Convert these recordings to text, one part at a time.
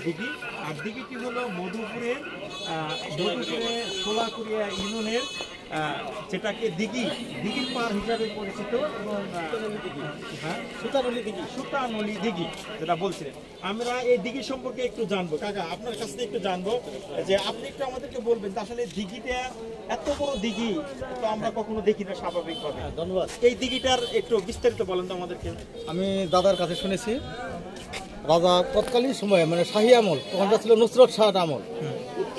দিঘি, আর দিঘিটি হলো মধুপুরের সোলাকুড়িয়া ইউনিয়নের যেটাকে দিঘির পার হিসাবে পরিচিত, এবং সুতানলি দিঘি যেটা বলছিলেন। আমরা এই দিঘি সম্পর্কে একটু জানবো। কাকা, আপনার কাছ থেকে একটু জানবো যে আপনি একটু আমাদেরকে বলবেন আসলে দিঘিটা, এত বড় দিঘি তো আমরা কখনো দেখি না স্বাভাবিকভাবে। ধন্যবাদ। এই দিঘিটার একটু বিস্তারিত বলেন তো আমাদেরকে। আমি দাদার কাছে শুনেছি রাজা তৎকালীন সময়ে মানে শাহী আমল, তখনটা ছিল নুসরত শাহ আমল,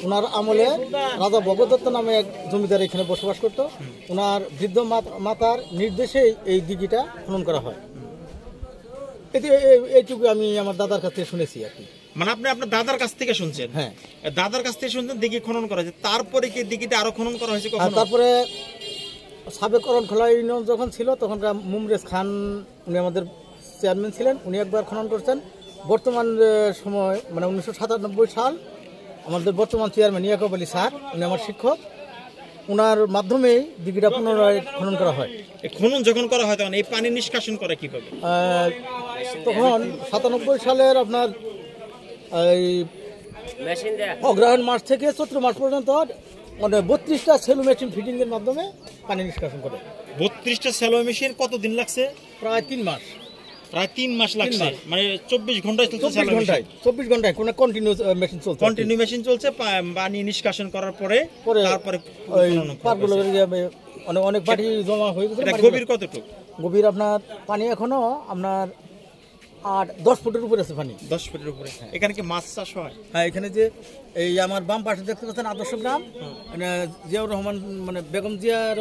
ওনার আমলে রাজা ভগদত্ত নামে এক জমিদার এখানে বসবাস করত। ওনার বৃদ্ধ মাতার নির্দেশেই এই দিঘিটা খনন করা হয়। এইটুকু আমি আমার দাদার কাছ থেকে শুনেছি আর কি। মানে আপনি আপনার দাদার কাছ থেকে শুনছেন? হ্যাঁ, দাদার কাছ থেকে শুনছেন দিঘি খনন করা হয়েছে। তারপরে কি দিঘিটা আরো খনন করা হয়েছে কখনো? তারপরে সাবেক করণখোলা ইউনিয়ন যখন ছিল তখনকার মুমরেজ খান, উনি আমাদের চেয়ারম্যান ছিলেন, উনি একবার খনন করছেন। বর্তমান সময় মানে 1997 সাল আমাদের বর্তমান চেয়ারম্যান ইয়াকুব আলী স্যার, উনি আমার শিক্ষক, ওনার মাধ্যমেই দিঘিটা পুনরায় খনন করা হয়। খনন যখন করা হয় তখন এই পানি নিষ্কাশন করে কিভাবে? তখন 97 সালের আপনার এই অগ্রহায়ণ মাস থেকে চৈত্র মাস পর্যন্ত মানে 32টা সেলো মেশিন ফিটিংয়ের মাধ্যমে পানি নিষ্কাশন করে। 32টা সেলো মেশিন কতদিন লাগছে? প্রায় 3 মাস। প্রায় 3 মাস লাগছে, মানে 24 ঘন্টায় চলছে। 24 ঘন্টায় কোনো কন্টিনিউ মেশিন চলছে। কন্টিনিউ মেশিন চলছে পানি নিষ্কাশন করার পরে তারপরে ওই পারগুলো অনেক বাটি জমা হয়ে গেছে। এটা গভীর কতটুকু? গভীর আপনার পানি এখনো আপনার 8-10 ফুটের উপরে আছে পানি। 10 ফুটের উপরে। এখানে কি মাছ চাষ হয়? হ্যাঁ, এখানে যে এই আমার বাম পাশে দেখতে পাচ্ছেন আদর্শ গ্রাম, মানে জিয়াউর রহমান মানে বেগম জিয়ার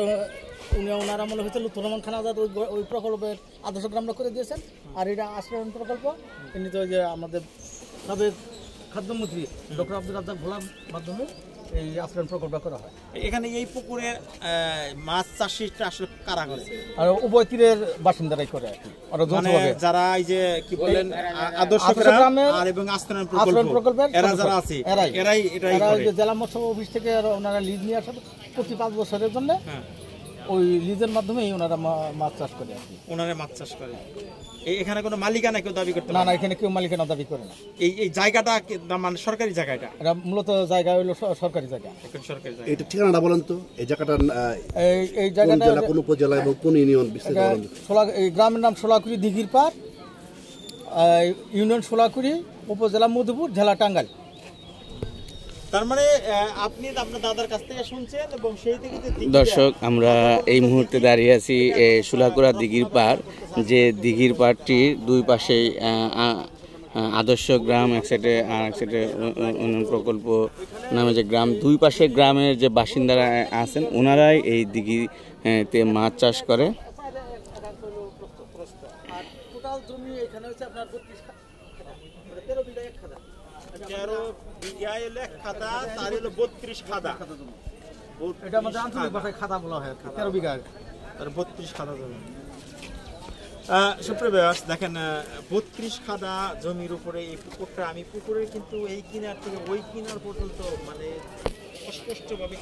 উনি ওনার আমলে হয়েছিল, লুৎফর রহমান খান আজাদ ওই প্রকল্পের আদর্শ গ্রামটা করে দিয়েছেন। আর এটা আশ্রয়ণ প্রকল্প, তিনি তো যে আমাদের সাবেক খাদ্যমন্ত্রী ডক্টর আব্দুল রাজ্জাক ভোলার মাধ্যমে এই আশ্রয়ণ প্রকল্প করা হয়। এখানে এই পুকুরে মাছ চাষিটা আসলে কারা করে? আর উভয় তীরের বাসিন্দারাই করে আর কি। মানে যারা এই যে কি বলেন আদর্শ গ্রাম আর এবং আশ্রয়ণ প্রকল্পের এরা যারা আছে এরাই জেলা মৎস্য অফিস থেকে ওনারা লিজ নিয়ে আসেন প্রতি 5 বছরের জন্য। ওই লিজের মাধ্যমেই ওনারা মাছ চাষ করে আর কি। ওনারা মাছ চাষ করে। এখানে কোনো মালিকানা কেউ দাবি করতে না, না, এখানে কেউ মালিকানা দাবি করে না। এই জায়গাটা মানে সরকারি জায়গাটা? এটা মূলত জায়গা হলো সরকারি জায়গা। সরকারি জায়গা। এটা ঠিকানাটা বলেন তো, এই জায়গাটা এই জায়গাটা কোন উপজেলা এবং কোন ইউনিয়ন বিস্তারিত বলেন? এই গ্রামের নাম সোলাকুড়ি দিঘির পার, ইউনিয়ন সোলাকুড়ি, উপজেলা মধুপুর, জেলা টাঙ্গাইল। তার মানে আপনি আপনার দাদার কাছ থেকে শুনছেন এবং সেই থেকে যে দর্শক, আমরা এই মুহূর্তে দাঁড়িয়ে আছি সোলাকুড়া দিঘির পার, যে দিঘির পাড়টির দুই পাশেই আদর্শ গ্রাম এক সাইডে আর এক সাইডে উন্নয়ন প্রকল্প নামে যে গ্রাম, দুই পাশে গ্রামের যে বাসিন্দারা আছেন ওনারাই এই দিঘিতে মাছ চাষ করে। এটা আমাদের আঞ্চলিক ভাষায় খাদা বলা হয়, 13 বিঘা 32 খাদা জমি। সুপ্রিয় ভিউয়ার্স, দেখেন 32 খাদা জমির উপরে এই পুকুরটা। আমি পুকুরের কিন্তু এই কিনার থেকে ওই কিনার পর্যন্ত মানে স্পষ্টভাবে